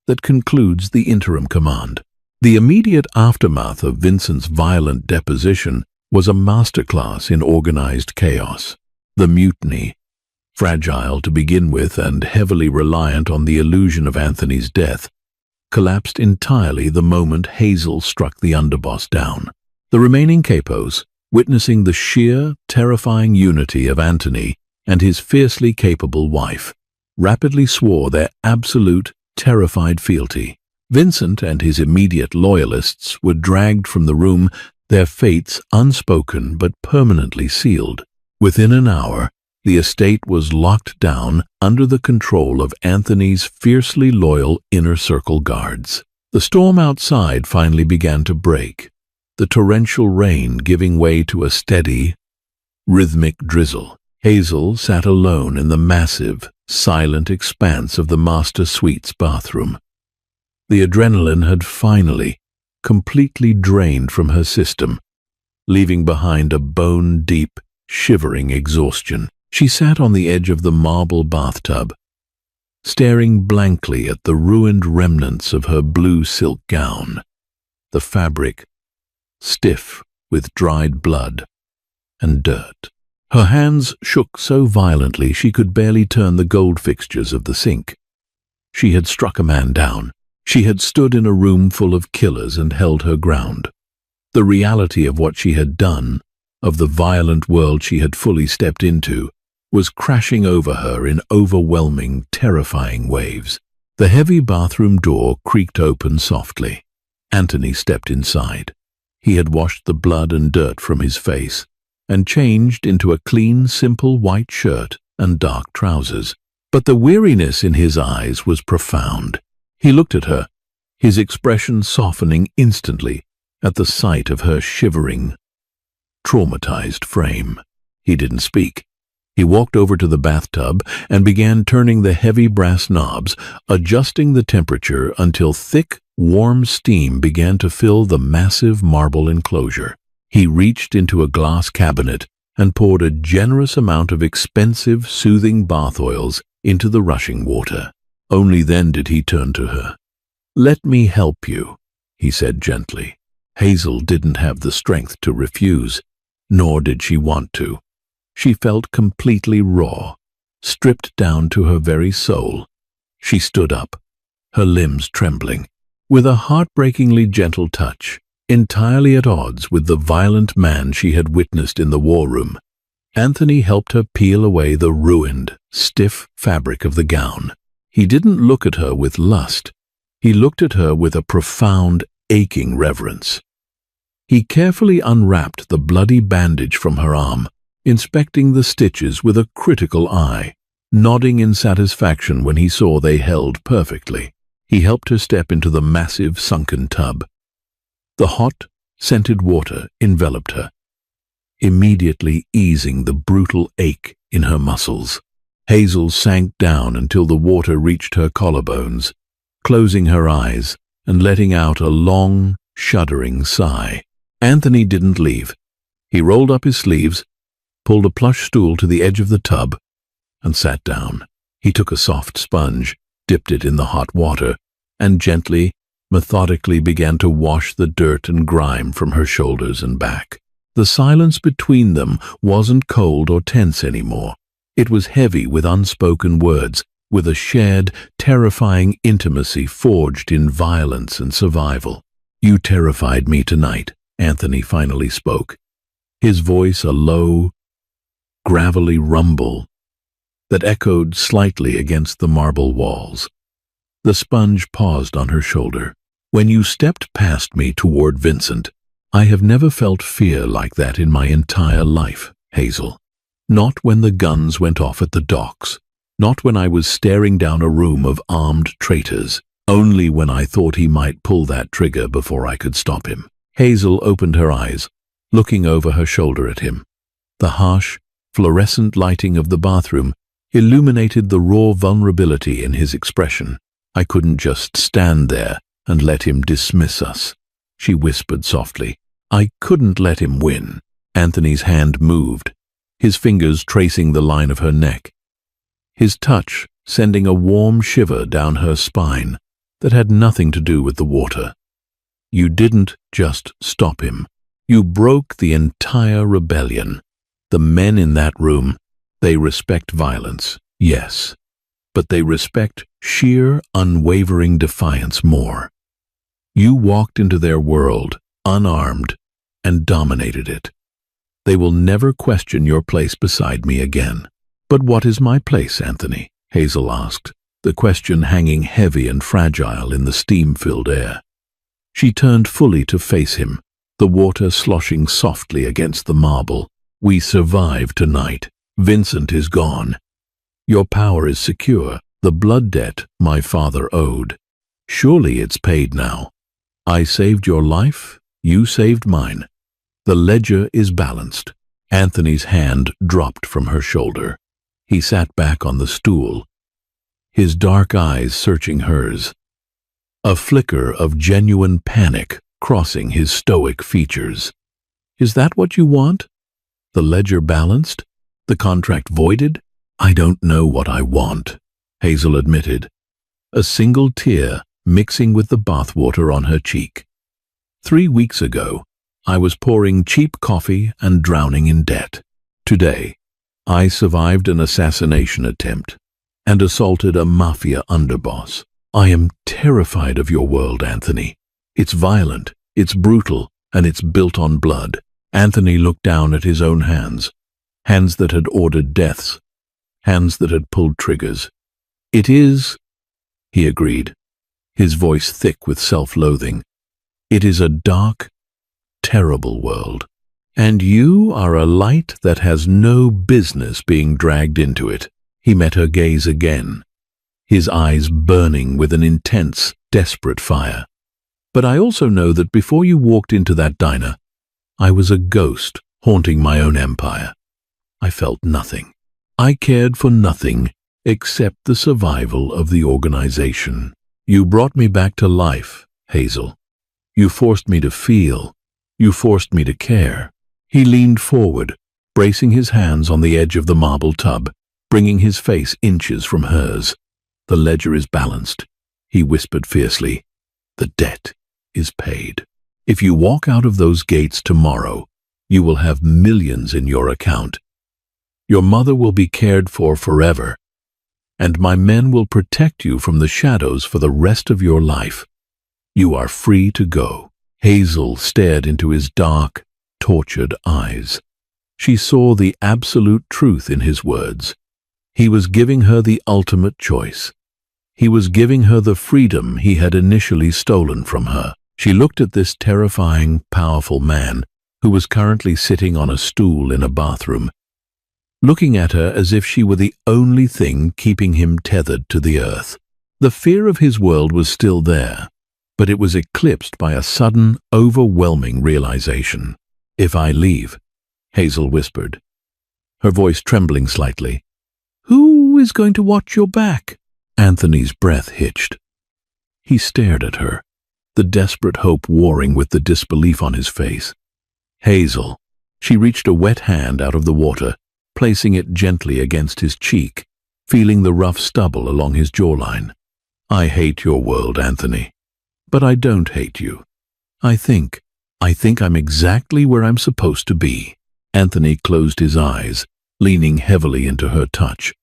"that concludes the interim command." The immediate aftermath of Vincent's violent deposition was a masterclass in organized chaos. The mutiny, fragile to begin with and heavily reliant on the illusion of Anthony's death, collapsed entirely the moment Hazel struck the underboss down. The remaining capos, witnessing the sheer, terrifying unity of Anthony and his fiercely capable wife, rapidly swore their absolute, terrified fealty. Vincent and his immediate loyalists were dragged from the room, their fates unspoken but permanently sealed. Within an hour, the estate was locked down under the control of Anthony's fiercely loyal inner circle guards. The storm outside finally began to break, the torrential rain giving way to a steady, rhythmic drizzle. Hazel sat alone in the massive, silent expanse of the master suite's bathroom. The adrenaline had finally, completely drained from her system, leaving behind a bone-deep, shivering exhaustion. She sat on the edge of the marble bathtub, staring blankly at the ruined remnants of her blue silk gown, the fabric stiff with dried blood and dirt. Her hands shook so violently she could barely turn the gold fixtures of the sink. She had struck a man down. She had stood in a room full of killers and held her ground. The reality of what she had done, of the violent world she had fully stepped into, was crashing over her in overwhelming, terrifying waves. The heavy bathroom door creaked open softly. Anthony stepped inside. He had washed the blood and dirt from his face and changed into a clean, simple white shirt and dark trousers. But the weariness in his eyes was profound. He looked at her, his expression softening instantly at the sight of her shivering, traumatized frame. He didn't speak. He walked over to the bathtub and began turning the heavy brass knobs, adjusting the temperature until thick, warm steam began to fill the massive marble enclosure. He reached into a glass cabinet and poured a generous amount of expensive, soothing bath oils into the rushing water. Only then did he turn to her. "Let me help you," he said gently. Hazel didn't have the strength to refuse, nor did she want to. She felt completely raw, stripped down to her very soul. She stood up, her limbs trembling, with a heartbreakingly gentle touch, entirely at odds with the violent man she had witnessed in the war room. Anthony helped her peel away the ruined, stiff fabric of the gown. He didn't look at her with lust. He looked at her with a profound, aching reverence. He carefully unwrapped the bloody bandage from her arm, inspecting the stitches with a critical eye, nodding in satisfaction when he saw they held perfectly. He helped her step into the massive, sunken tub. The hot, scented water enveloped her, immediately easing the brutal ache in her muscles. Hazel sank down until the water reached her collarbones, closing her eyes and letting out a long, shuddering sigh. Anthony didn't leave. He rolled up his sleeves, pulled a plush stool to the edge of the tub, and sat down. He took a soft sponge, dipped it in the hot water, and gently, methodically began to wash the dirt and grime from her shoulders and back. The silence between them wasn't cold or tense anymore. It was heavy with unspoken words, with a shared, terrifying intimacy forged in violence and survival. "You terrified me tonight," Anthony finally spoke, his voice a low, gravelly rumble that echoed slightly against the marble walls. The sponge paused on her shoulder. "When you stepped past me toward Vincent, I have never felt fear like that in my entire life, Hazel. Not when the guns went off at the docks, not when I was staring down a room of armed traitors, only when I thought he might pull that trigger before I could stop him." Hazel opened her eyes, looking over her shoulder at him. The harsh, fluorescent lighting of the bathroom illuminated the raw vulnerability in his expression. "I couldn't just stand there and let him dismiss us," she whispered softly. "I couldn't let him win." Anthony's hand moved, his fingers tracing the line of her neck, his touch sending a warm shiver down her spine that had nothing to do with the water. "You didn't just stop him. You broke the entire rebellion. The men in that room, they respect violence, yes, but they respect sheer, unwavering defiance more. You walked into their world, unarmed, and dominated it. They will never question your place beside me again." "But what is my place, Anthony?" Hazel asked. the question hanging heavy and fragile in the steam-filled air. She turned fully to face him, the water sloshing softly against the marble. "We survived tonight. Vincent is gone. Your power is secure. The blood debt my father owed. Surely it's paid now. I saved your life, you saved mine. The ledger is balanced." Anthony's hand dropped from her shoulder. He sat back on the stool, his dark eyes searching hers, a flicker of genuine panic crossing his stoic features. "Is that what you want? The ledger balanced? The contract voided?" "I don't know what I want," Hazel admitted, a single tear mixing with the bathwater on her cheek. 3 weeks ago, I was pouring cheap coffee and drowning in debt. Today, I survived an assassination attempt and assaulted a mafia underboss. I am terrified of your world, Anthony. It's violent, it's brutal, and it's built on blood. Anthony looked down at his own hands, hands that had ordered deaths, hands that had pulled triggers. "It is," he agreed, his voice thick with self-loathing. "It is a dark, terrible world, and you are a light that has no business being dragged into it." He met her gaze again, his eyes burning with an intense, desperate fire. "But I also know that before you walked into that diner, I was a ghost haunting my own empire. I felt nothing. I cared for nothing except the survival of the organization. You brought me back to life, Hazel. You forced me to feel. You forced me to care." He leaned forward, bracing his hands on the edge of the marble tub, bringing his face inches from hers. "The ledger is balanced," he whispered fiercely. "The debt is paid. If you walk out of those gates tomorrow, you will have millions in your account. Your mother will be cared for forever, and my men will protect you from the shadows for the rest of your life. You are free to go." Hazel stared into his dark, tortured eyes. She saw the absolute truth in his words. He was giving her the ultimate choice. He was giving her the freedom he had initially stolen from her. She looked at this terrifying, powerful man who was currently sitting on a stool in a bathroom, looking at her as if she were the only thing keeping him tethered to the earth. The fear of his world was still there, but it was eclipsed by a sudden, overwhelming realization. "If I leave," Hazel whispered, her voice trembling slightly, "who is going to watch your back?" Anthony's breath hitched. He stared at her, the desperate hope warring with the disbelief on his face. "Hazel." She reached a wet hand out of the water, placing it gently against his cheek, feeling the rough stubble along his jawline. "I hate your world, Anthony. But I don't hate you. I think I'm exactly where I'm supposed to be." Anthony closed his eyes, leaning heavily into her touch,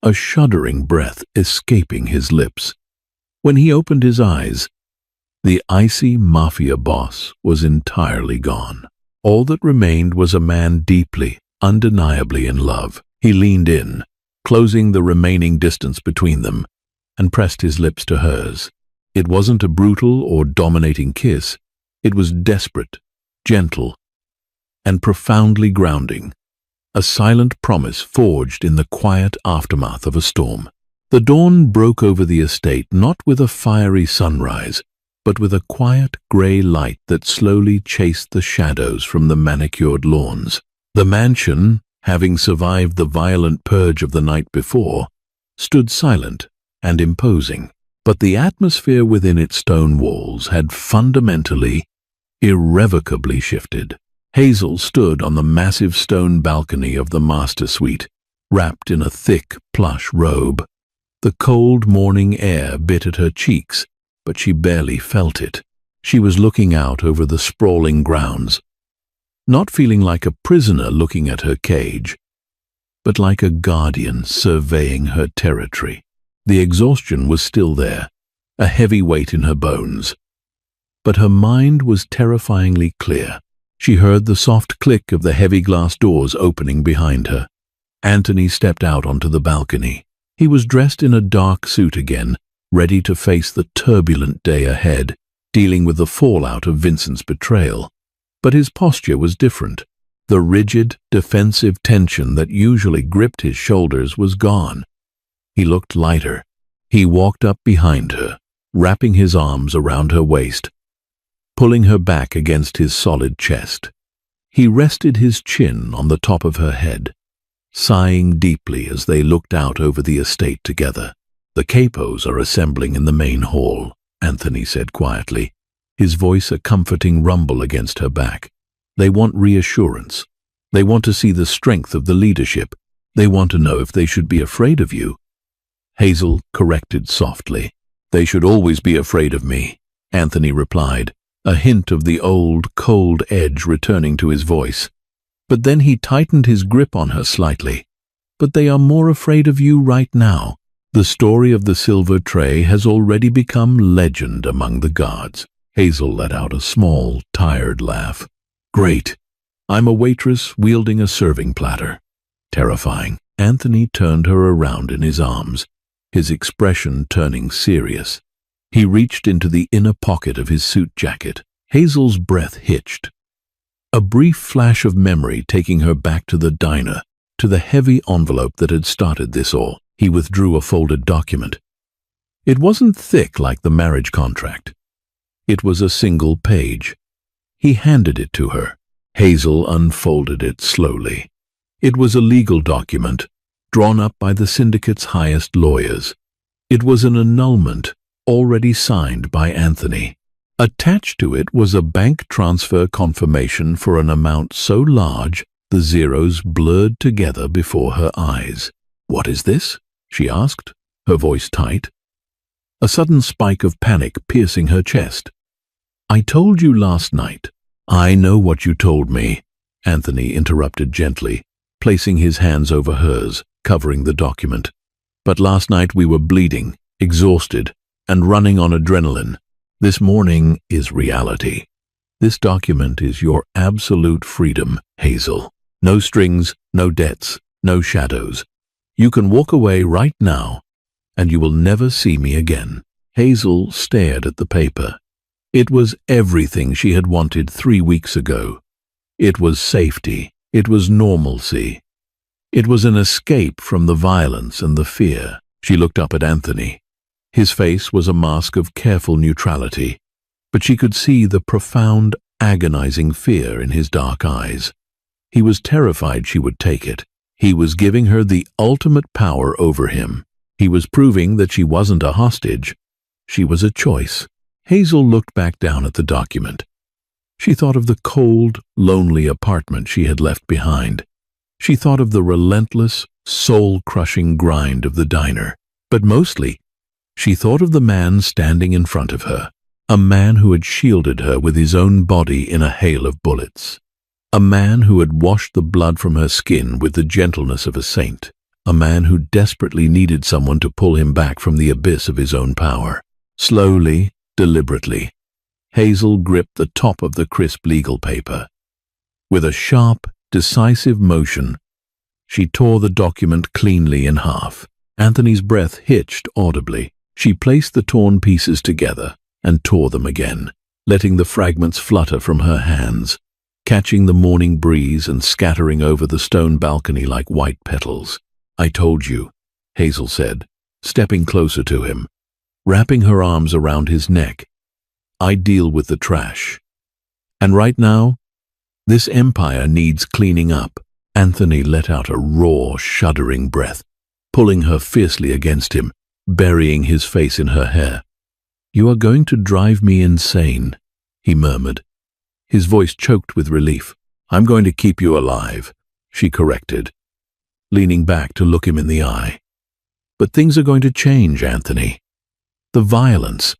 a shuddering breath escaping his lips. When he opened his eyes, the icy Mafia Boss was entirely gone. All that remained was a man deeply, undeniably in love. He leaned in, closing the remaining distance between them, and pressed his lips to hers. It wasn't a brutal or dominating kiss. It was desperate, gentle, and profoundly grounding, a silent promise forged in the quiet aftermath of a storm. The dawn broke over the estate not with a fiery sunrise, but with a quiet grey light that slowly chased the shadows from the manicured lawns. The mansion, having survived the violent purge of the night before, stood silent and imposing, but the atmosphere within its stone walls had fundamentally, irrevocably shifted. Hazel stood on the massive stone balcony of the master suite, wrapped in a thick plush robe. The cold morning air bit at her cheeks, but she barely felt it. She was looking out over the sprawling grounds, not feeling like a prisoner looking at her cage, but like a guardian surveying her territory. The exhaustion was still there, a heavy weight in her bones, but her mind was terrifyingly clear. She heard the soft click of the heavy glass doors opening behind her. Anthony stepped out onto the balcony, He was dressed in a dark suit again, ready to face the turbulent day ahead, dealing with the fallout of Vincent's betrayal. But his posture was different. The rigid, defensive tension that usually gripped his shoulders was gone. He looked lighter. He walked up behind her, wrapping his arms around her waist, pulling her back against his solid chest. He rested his chin on the top of her head, sighing deeply as they looked out over the estate together. "The capos are assembling in the main hall," Anthony said quietly, his voice a comforting rumble against her back. "They want reassurance. They want to see the strength of the leadership. They want to know if they should be afraid of you." Hazel corrected softly. "They should always be afraid of me," Anthony replied, a hint of the old, cold edge returning to his voice. But then he tightened his grip on her slightly. "But they are more afraid of you right now. The story of the silver tray has already become legend among the gods." Hazel let out a small, tired laugh. "Great. I'm a waitress wielding a serving platter." Terrifying. Anthony turned her around in his arms, his expression turning serious. He reached into the inner pocket of his suit jacket. Hazel's breath hitched. A brief flash of memory taking her back to the diner, to the heavy envelope that had started this all. He withdrew a folded document. It wasn't thick like the marriage contract. It was a single page. He handed it to her. Hazel unfolded it slowly. It was a legal document, drawn up by the syndicate's highest lawyers. It was an annulment, already signed by Anthony. Attached to it was a bank transfer confirmation for an amount so large the zeros blurred together before her eyes. "What is this?" she asked, her voice tight, a sudden spike of panic piercing her chest. "I told you last night." "I know what you told me," Anthony interrupted gently, placing his hands over hers, covering the document. "But last night we were bleeding, exhausted, and running on adrenaline. This morning is reality. This document is your absolute freedom, Hazel. No strings, no debts, no shadows. You can walk away right now, and you will never see me again." Hazel stared at the paper. It was everything she had wanted 3 weeks ago. It was safety. It was normalcy. It was an escape from the violence and the fear. She looked up at Anthony. His face was a mask of careful neutrality, but she could see the profound, agonizing fear in his dark eyes. He was terrified she would take it. He was giving her the ultimate power over him. He was proving that she wasn't a hostage. She was a choice. Hazel looked back down at the document. She thought of the cold, lonely apartment she had left behind. She thought of the relentless, soul-crushing grind of the diner. But mostly, she thought of the man standing in front of her, a man who had shielded her with his own body in a hail of bullets, a man who had washed the blood from her skin with the gentleness of a saint, a man who desperately needed someone to pull him back from the abyss of his own power. Slowly, deliberately, Hazel gripped the top of the crisp legal paper. With a sharp, decisive motion, she tore the document cleanly in half. Anthony's breath hitched audibly. She placed the torn pieces together and tore them again, letting the fragments flutter from her hands, catching the morning breeze and scattering over the stone balcony like white petals. "I told you," Hazel said, stepping closer to him, wrapping her arms around his neck. "I deal with the trash. And right now, this empire needs cleaning up." Anthony let out a raw, shuddering breath, pulling her fiercely against him, burying his face in her hair. "You are going to drive me insane," he murmured, his voice choked with relief. "I'm going to keep you alive," she corrected, leaning back to look him in the eye. "But things are going to change, Anthony. The violence,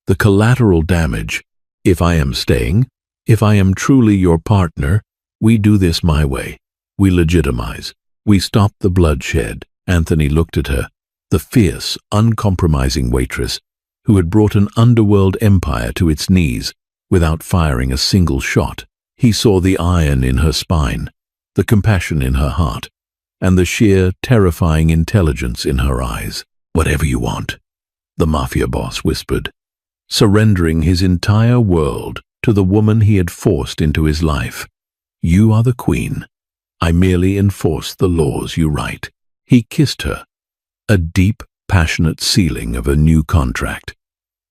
the collateral damage. If I am staying, if I am truly your partner, we do this my way. We legitimize. We stop the bloodshed." Anthony looked at her, the fierce, uncompromising waitress who had brought an underworld empire to its knees without firing a single shot. He saw the iron in her spine, the compassion in her heart. and the sheer, terrifying intelligence in her eyes. "Whatever you want," the Mafia boss whispered, surrendering his entire world to the woman he had forced into his life. "You are the queen. I merely enforce the laws you write." He kissed her, a deep, passionate sealing of a new contract.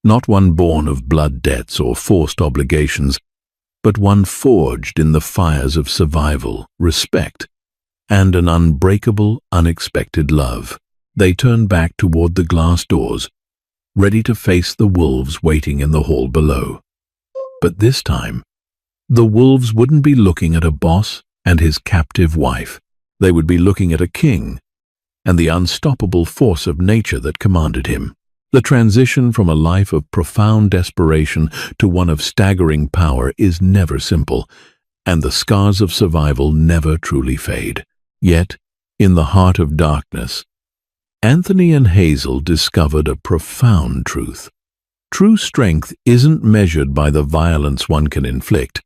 Not one born of blood debts or forced obligations, but one forged in the fires of survival, respect, and an unbreakable, unexpected love. They turned back toward the glass doors, ready to face the wolves waiting in the hall below. But this time, the wolves wouldn't be looking at a boss and his captive wife. They would be looking at a king and the unstoppable force of nature that commanded him. The transition from a life of profound desperation to one of staggering power is never simple, and the scars of survival never truly fade. Yet, in the heart of darkness, Anthony and Hazel discovered a profound truth. True strength isn't measured by the violence one can inflict,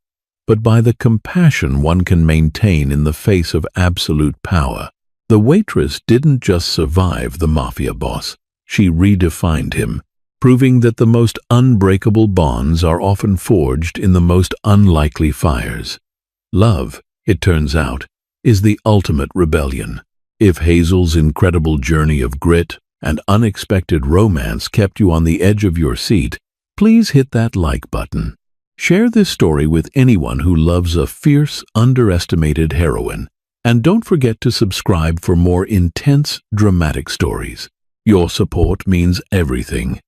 but by the compassion one can maintain in the face of absolute power. The waitress didn't just survive the Mafia boss. She redefined him, proving that the most unbreakable bonds are often forged in the most unlikely fires. Love, it turns out, is the ultimate rebellion. If Hazel's incredible journey of grit and unexpected romance kept you on the edge of your seat, please hit that like button. Share this story with anyone who loves a fierce, underestimated heroine. And don't forget to subscribe for more intense, dramatic stories. Your support means everything.